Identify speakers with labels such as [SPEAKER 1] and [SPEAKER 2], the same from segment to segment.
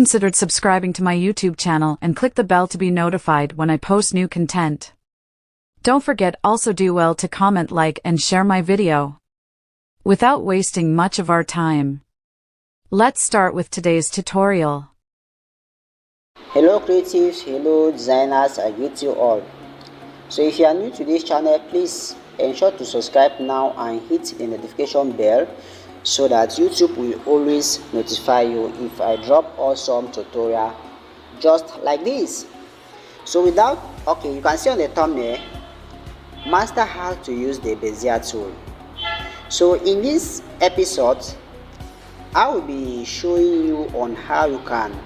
[SPEAKER 1] considered subscribing to my YouTube channel and click the bell to be notified when I post new content. Don't forget also do well to comment, like and share my video. Without wasting much of our time, let's start with today's tutorial.
[SPEAKER 2] Hello creatives, hello designers, I greet you all. So if you are new to this channel, please ensure to subscribe now and hit the notification bell so that YouTube will always notify you if I drop awesome tutorial just like this. So you can see on the thumbnail, master how to use the Bezier tool. So in this episode, I will be showing you on how you can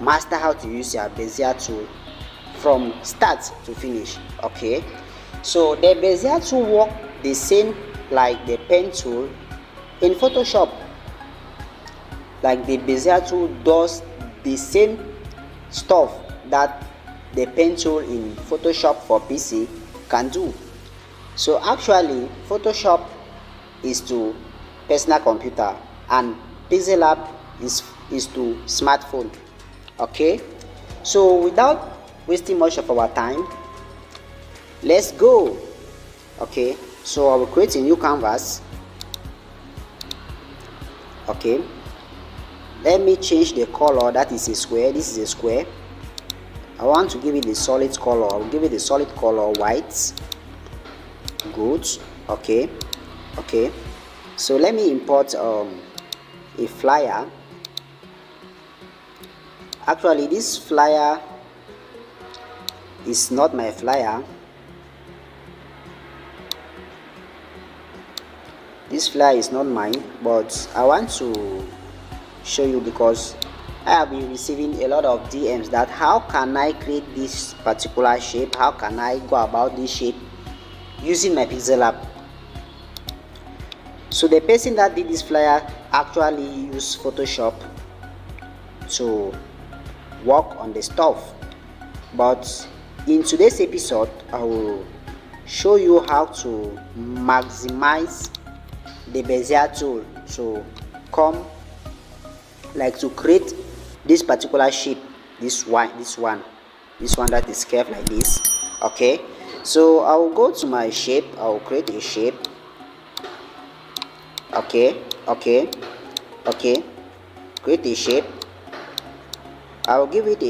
[SPEAKER 2] master how to use your Bezier tool from start to finish. Okay, so the Bezier tool work the same like the pen tool in Photoshop. Like the Bezier tool does the same stuff that the pen tool in Photoshop for PC can do. So actually Photoshop is to personal computer and Pixellab is to smartphone. Okay, so without wasting much of our time, let's go. Okay, so I will create a new canvas. Okay, let me change the color. That is a square, this is a square. I want to give it a solid color. I will give it a solid color, white. Good. Okay, so let me import a flyer. Actually this flyer is not my flyer. This flyer is not mine, but I want to show you because I have been receiving a lot of DMs that how can I create this particular shape, how can I go about this shape using my Pixellab. So the person that did this flyer actually used Photoshop to work on the stuff, but in today's episode I will show you how to maximize the Bezier tool to come like to create this particular shape, this one that is curved like this. Okay, so I will go to my shape, I will create a shape. Okay, create a shape. I will give it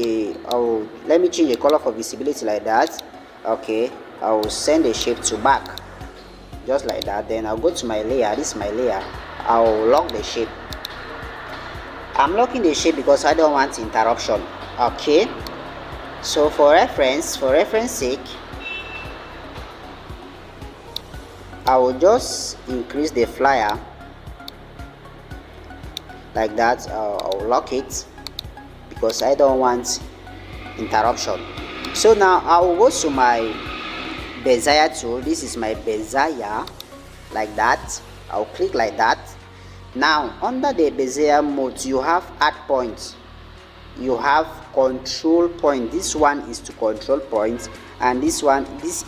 [SPEAKER 2] let me change the color for visibility like that. Okay, I will send the shape to back just like that. Then I'll go to my layer. This is my layer. I'll lock the shape. I'm locking the shape because I don't want interruption. Okay, so for reference sake, I will just increase the flyer like that. I'll lock it because I don't want interruption. So now I will go to my Bezier tool. This is my Bezier, like that. I'll click like that. Now under the Bezier mode, you have add points, you have control point. This one is to control points, and this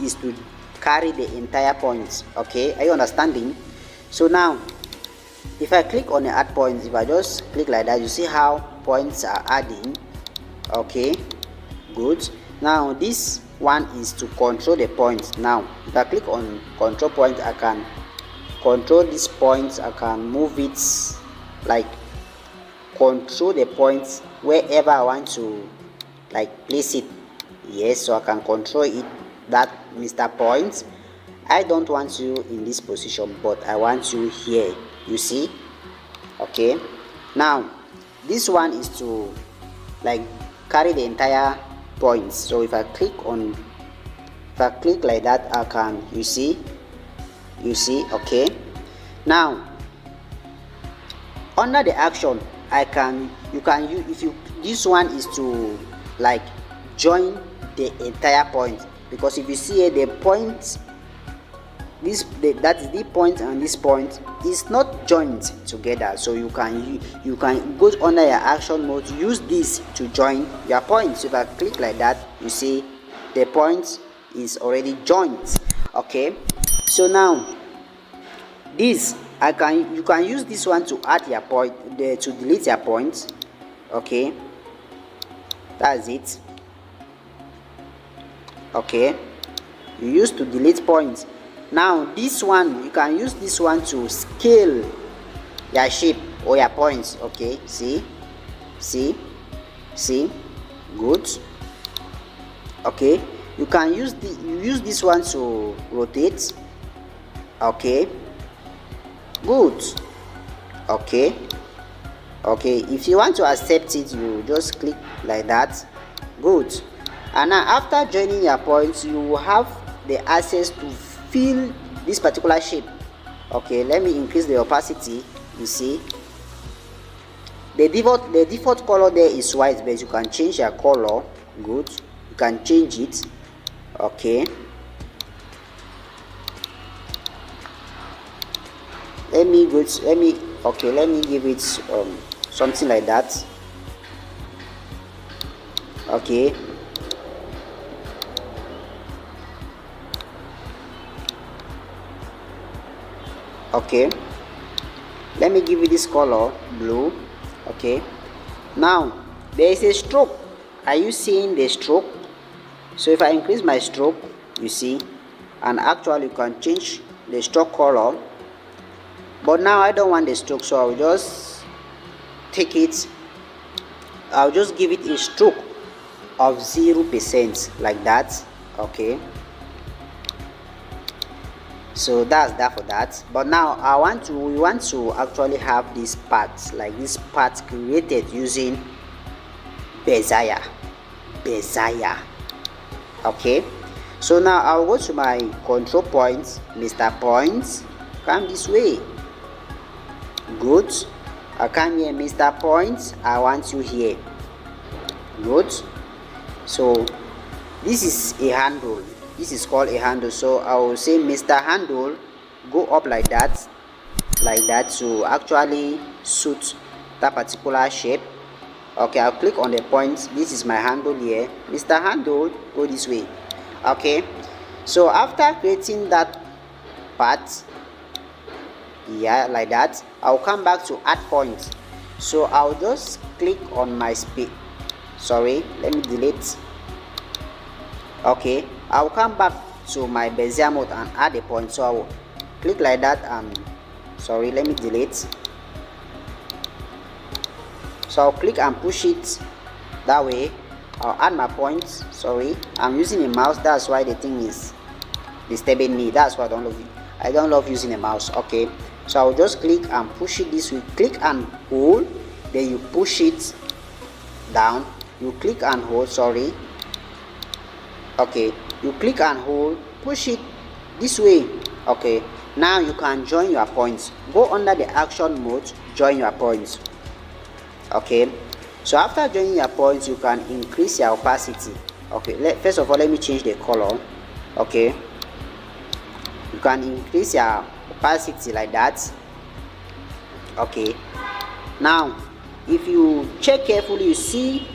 [SPEAKER 2] is to carry the entire points. Okay, are you understanding? So now if I click on the add points, if I just click like that, you see how points are adding. Okay, good. Now this one is to control the points. Now if I click on control point, I can control these points. I can move it, like control the points wherever I want to like place it. Yes, so I can control it, that Mr. Points, I don't want you in this position, but I want you here, you see. Okay, now this one is to like carry the entire points. So if I click like that, I can, you see. Okay, now under the action, this one is to like join the entire point, because if you see here, the point, that is the point and this point is not joined together. So you can go under your action mode, use this to join your points. So if I click like that, you see the point is already joined. Okay, so now this you can use this one to add your point, to delete your points. Okay, that's it. Okay, you used to delete points. Now this one, you can use this one to scale your shape or your points. Okay, see, good. Okay, you can use this one to rotate. Okay, good. Okay, if you want to accept it, you just click like that. Good. And now after joining your points, you will have the access to fill this particular shape. Okay, let me increase the opacity. You see, the default color there is white, but you can change your color. Good, you can change it. Okay, let me give it something like that. Okay, let me give it this color, blue. Okay, now there is a stroke. Are you seeing the stroke? So if I increase my stroke, you see, and actually you can change the stroke color, but now I don't want the stroke, so I'll just I'll just give it a stroke of 0% like that. Okay, so that's that for that. But now we want to actually have this part, like this part created using Bezier. Okay, so now I'll go to my control points, Mr. Points, come this way. Good. I come here, Mr. Points, I want you here. Good. So this is a handle, this is called a handle, so I will say Mr. Handle, go up like that to actually suit that particular shape. Okay, I'll click on the points. This is my handle here. Mr. Handle, go this way. Okay, so after creating that part, yeah, like that, I'll come back to add points. So I'll just click on my let me delete. Okay, I'll come back to my Bezier mode and add a point. So I'll click like that and let me delete. So I'll click and push it that way. I'll add my points. I'm using a mouse, that's why the thing is disturbing me. That's why I don't love using a mouse. Okay, so I'll just click and push it this way. Click and hold, then you push it down. You click and hold. Okay, you click and hold, push it this way. Okay, now you can join your points. Go under the action mode, join your points. Okay, so after joining your points, you can increase your opacity. Okay, first of all, let me change the color. Okay, you can increase your opacity like that. Okay, now if you check carefully, you see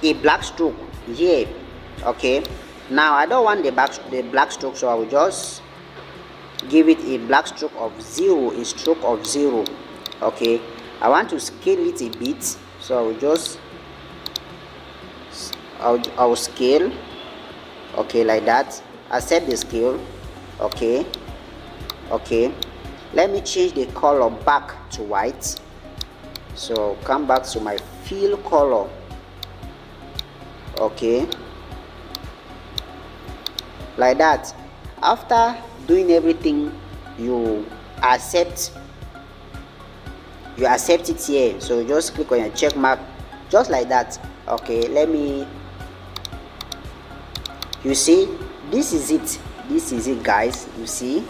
[SPEAKER 2] a black stroke here. Okay, now I don't want the black stroke, so I will just give it a black stroke of 0, a stroke of 0. Okay, I want to scale it a bit, so I will just I'll scale. Okay, like that. Accept the scale. Okay, let me change the color back to white. So come back to my fill color. Okay, like that. After doing everything, you accept it here. So just click on your check mark, just like that. Okay, you see, this is it guys. You see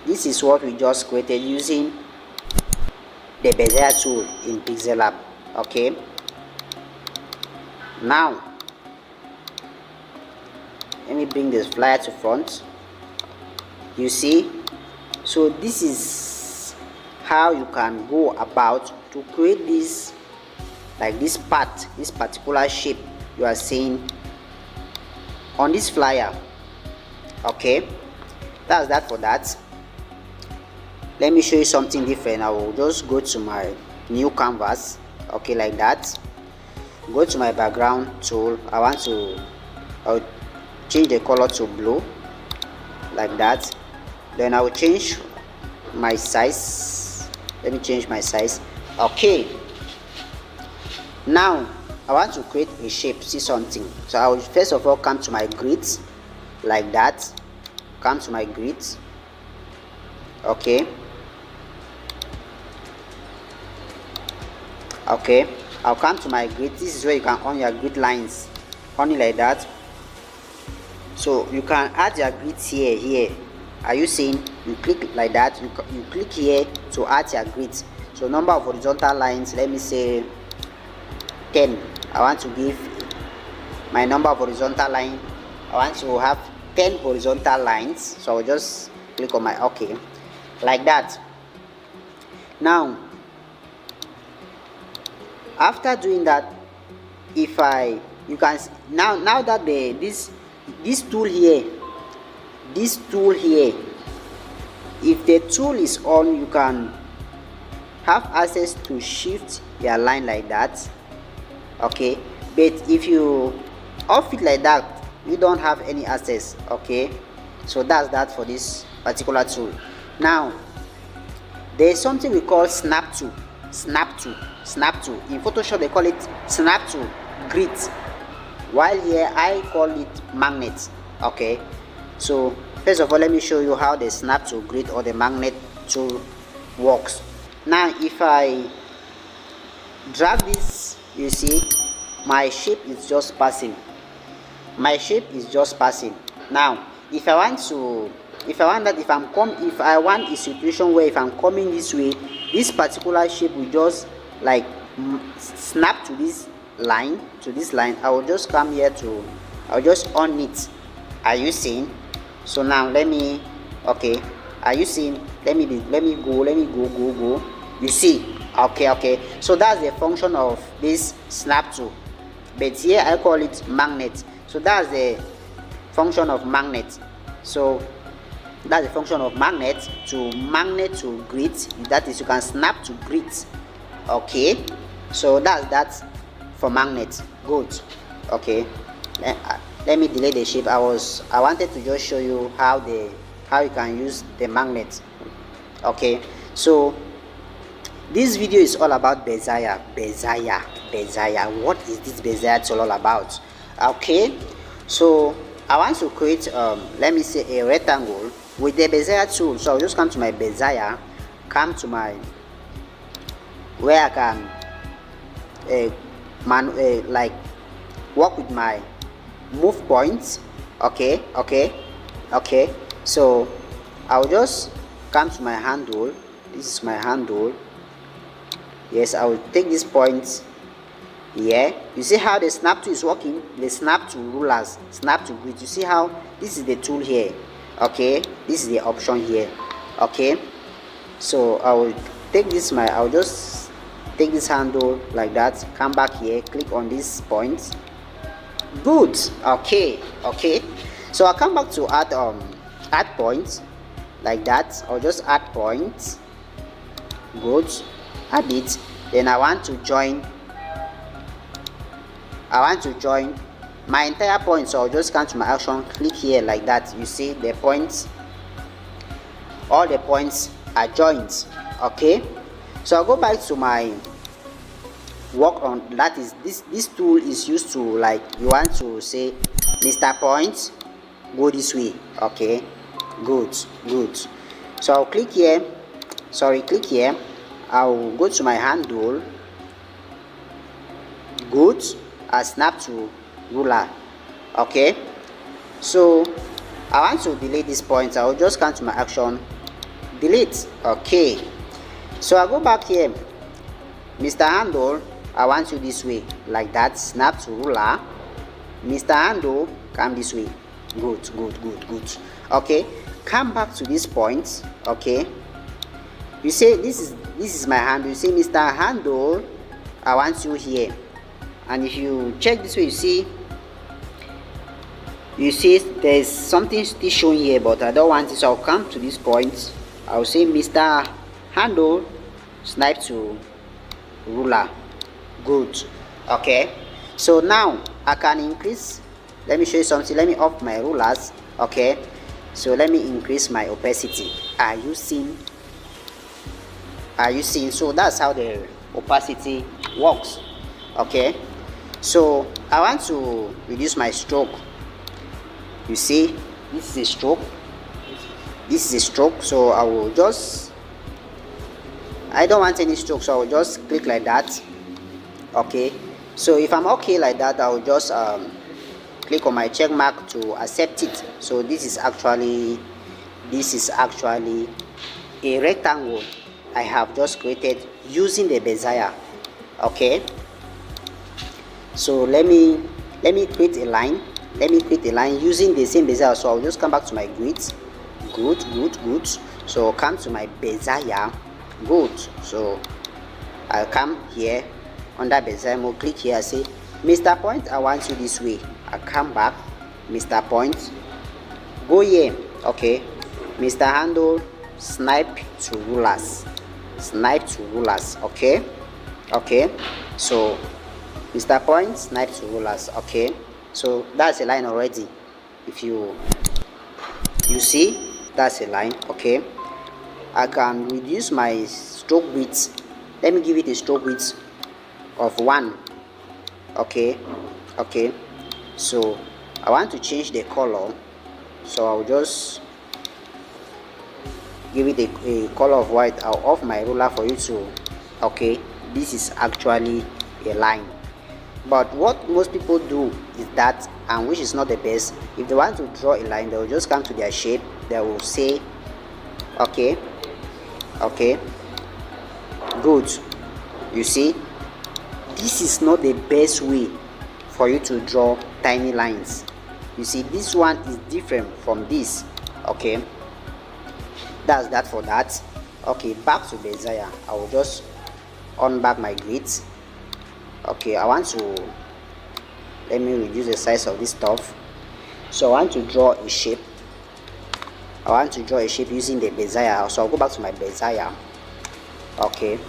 [SPEAKER 2] this is what we just created using the Bezier tool in Pixellab. Okay, now let me bring this flyer to front. You see, so this is how you can go about to create this, like this part, this particular shape you are seeing on this flyer. Okay, that's that for that. Let me show you something different. I will just go to my new canvas. okay, like that. Go to my background tool. I'll change the color to blue, like that. Then I will change my size. Let me change my size. Okay, now I want to create a shape. See something? So I will first of all come to my grid, like that. Come to my grid. Okay, I'll come to my grid. This is where you can on your grid lines, only like that. So you can add your grids here. Are you seeing? You click like that. You click here to add your grids. So number of horizontal lines, let me say 10. I want to give my number of horizontal line. I want to have 10 horizontal lines. So I'll just click on my OK, like that. Now after doing that, if you can now that this tool here, if the tool is on, you can have access to shift your line like that. Okay, but if you off it like that, you don't have any access. Okay, so that's that for this particular tool. Now there's something we call snap tool. In Photoshop they call it snap tool grid, while here I call it magnet. Okay, so first of all, let me show you how the snap tool grid or the magnet tool works. Now if I drag this, you see my shape is just passing. Now if I want a situation where if I'm coming this way, this particular shape will just like snap to this line, I will just come here I'll just on it. Are you seeing? So now let me, okay, are you seeing? Let me go. You see? Okay, so that's the function of this snap tool, but here I call it magnet. So that's the function of magnet. So that's the function of magnet to grid. That is, you can snap to grid. Okay, so that's that for magnet. Good. Okay, let me delete the shape. I wanted to just show you how you can use the magnet. Okay, so this video is all about Bezier. What is this Bezier tool all about? Okay, so I want to create let me say a rectangle with the Bezier tool. So I'll just come to my Bezier, come to my where I can like work with my move points. Okay, so I'll just come to my handle. This is my handle. Yes, I will take this point here. You see how the snap tool is working? The snap to rulers, snap to grid. You see how this is the tool here? Okay, this is the option here. Okay, so I'll just take this handle like that, come back here, click on this point. Good. Okay, so I'll come back to add points like that. I'll just add points. Good, add it. Then I want to join my entire point. So I'll just come to my action, click here like that. You see the points, all the points are joined. Okay, so I'll go back to my work on that. Is this tool is used to, like, you want to say Mr. Point, go this way. Okay, good. So I'll click here, I'll go to my handle. Good, I snap to ruler. Okay, so I want to delete this point. I'll just come to my action, delete. Okay, so I go back here, Mr. Handle, I want you this way like that, snap to ruler. Mr. Handle, come this way. Good. Okay, come back to this point. Okay, you say this is my handle. You say Mr. Handle, I want you here. And if you check this way, you see there's something still showing here, but I don't want it. So I'll come to this point, I'll say Mr. Handle, snipe to ruler. Good. Okay, so now I can increase. Let me show you something. Let me off my rulers. Okay, so let me increase my opacity. Are you seeing? So that's how the opacity works. Okay, so I want to reduce my stroke. You see, this is a stroke, so I don't want any stroke, so I will just click like that. Okay, so if I'm okay like that, I will just click on my check mark to accept it. So this is actually a rectangle I have just created using the Bezier. Okay, so let me create a line. Using the same Bezier. So I'll just come back to my grids. Good. So come to my Bezier. Good. So I'll come here under Bezier mode, click here, I say Mr. Point, I want you this way. I come back, Mr. Point, go here. Okay, Mr. Handle, snipe to rulers. Okay, so Mr. Point, snipe to rulers. Okay, so that's a line already. If you see, that's a line. Okay, I can reduce my stroke width. Let me give it a stroke width of 1. Okay, so I want to change the color, so I'll just give it a color of white. I'll off my ruler for you to. Okay, this is actually a line, but what most people do is that, and which is not the best, if they want to draw a line, they will just come to their shape, they will say okay, good. You see, this is not the best way for you to draw tiny lines. You see, this one is different from this. Okay, that's that for that. Okay, back to Bezier. I will just unback my grids. Okay, let me reduce the size of this stuff. So I want to draw a shape. Using the Bezier. So I'll go back to my Bezier. Okay,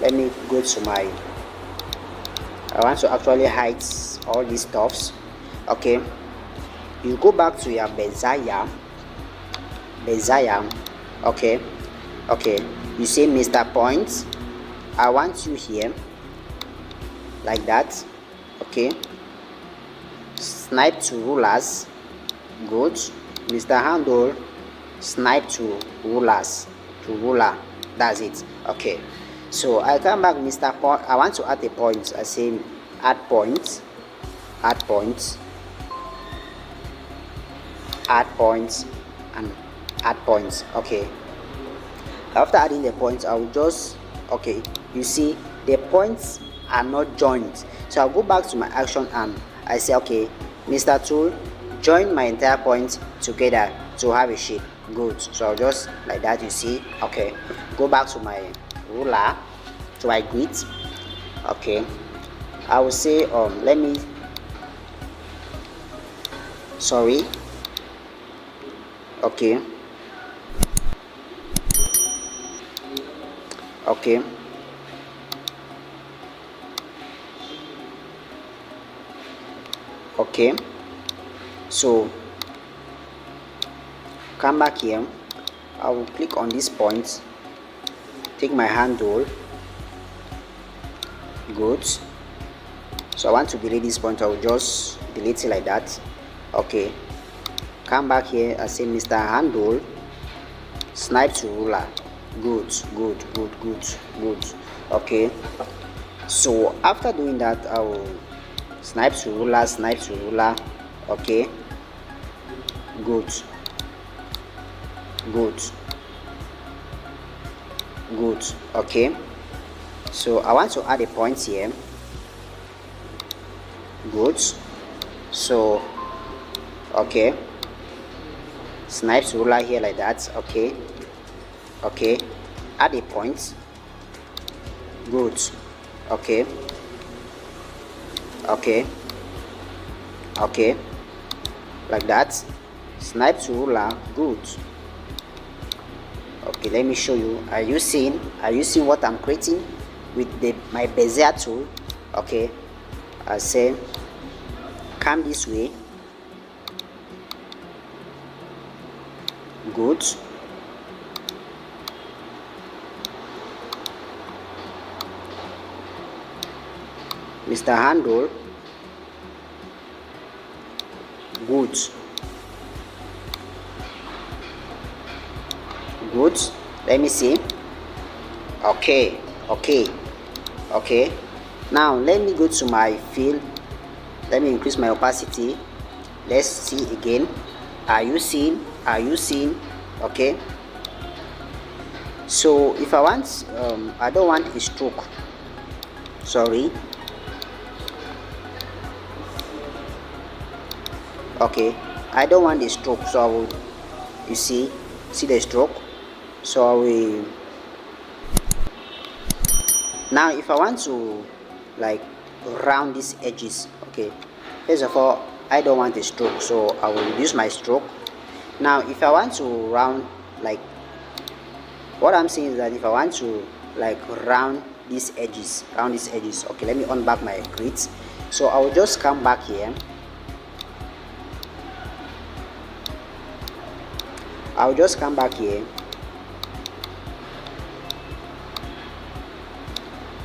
[SPEAKER 2] let me go to my, I want to actually hide all these stuffs. Okay, you go back to your Bezier. Okay, you say Mr. Point, I want you here like that. Okay, snipe to rulers. Good. Mr. Handle, snipe to ruler. That's it. Okay, so I come back, Mr. Point, I want to add a point. I say add points, and add points. Okay, after adding the points, I will just, okay, you see the points are not joined, so I'll go back to my action and I say, okay, Mr. Tool, join my entire points together to have a shape. Good. So I'll just like that, you see. Okay, go back to my ruler, to my grids. Okay, I will say let me, sorry. Okay, so come back here. I will click on this point, take my handle. Good. So I want to delete this point, I will just delete it like that. Okay, come back here, I say Mr. Handle, snipe to ruler. Good. Okay, so after doing that, I will snipe to ruler. Okay, good. Okay, so I want to add a point here. Good. So okay, snipe to ruler here like that. Okay, add a point. Good. Okay, like that. Snipe to ruler. Good. Okay, let me show you. Are you seeing what I'm creating with my Bezier tool? Okay, I say come this way. Good. Mr. Handle. Good. Good. Let me see. Okay. Now let me go to my field. Let me increase my opacity. Let's see again. Are you seeing? Okay, so if I want I don't want a stroke, sorry. Okay, I don't want a stroke, so I will, you see the stroke. So I will, now if I want to like round these edges, okay, first of all I don't want a stroke, so I will reduce my stroke. Now if I want to round, like what I'm saying is that if I want to like round these edges, okay, let me unback my grids. So I will just come back here. I'll just come back here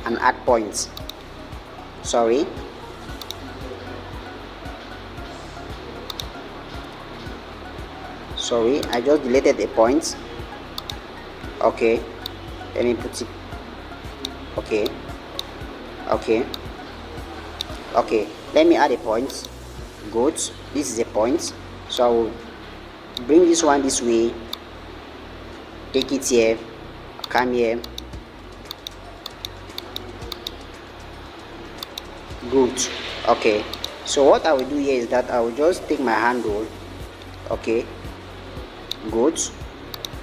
[SPEAKER 2] and add points. Sorry. I just deleted a point. Okay, let me put it. Okay, let me add a point. Good, this is a point, so I will bring this one this way, take it here, come here. Good. Okay, so what I will do here is that I will just take my handle. Okay, good,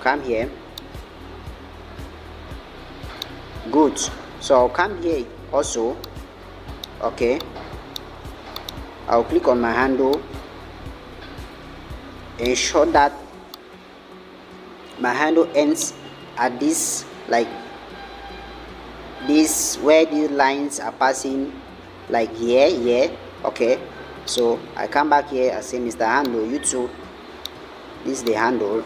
[SPEAKER 2] come here. Good, so I'll come here also. Okay, I'll click on my handle, ensure that my handle ends at this, like this, where these lines are passing, like here. Okay, so I come back here, I say Mr. Handle, you too, this is the handle.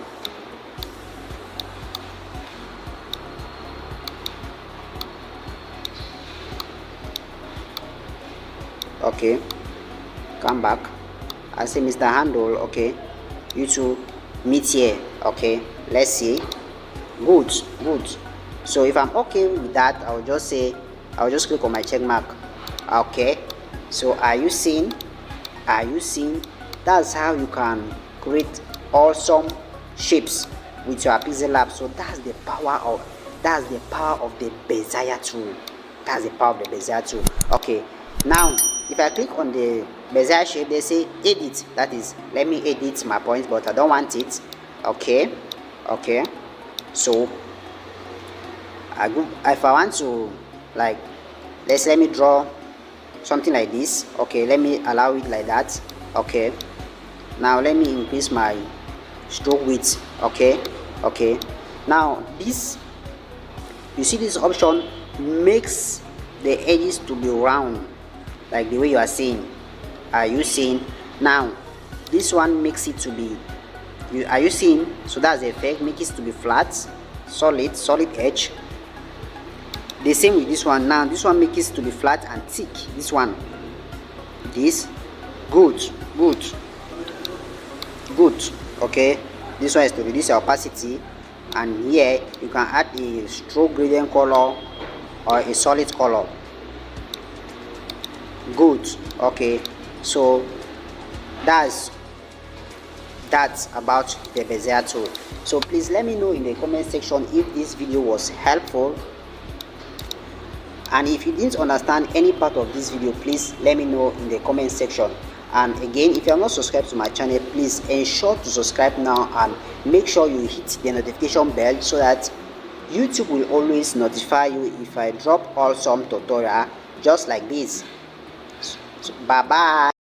[SPEAKER 2] Okay, come back, I say Mr. Handle, okay, you two meet here. Okay, let's see. Good. So if I'm okay with that, I'll just click on my check mark. Okay, so are you seeing? That's how you can create awesome shapes with your Pixellab. So that's the power of the Bezier tool. Okay, now if I click on the Bezier shape, they say edit. That is, let me edit my points, but I don't want it. Okay, so if I want to, like, let me draw something like this. Okay, let me allow it like that. Okay, now let me increase my stroke width. Okay, now this, you see this option makes the edges to be round, like the way you are seeing. Are you seeing? Now this one makes it to be, are you seeing? So that's the effect, make it to be flat, solid edge. The same with this one. Now this one makes it to be flat and thick. This one, this, good. Okay, this one is to reduce your opacity, and here you can add a stroke gradient color or a solid color. Good. Okay, so that's about the Bezier tool. So please let me know in the comment section if this video was helpful, and if you didn't understand any part of this video, please let me know in the comment section. And again, if you are not subscribed to my channel, please ensure to subscribe now and make sure you hit the notification bell so that YouTube will always notify you if I drop awesome tutorial just like this. So, bye bye.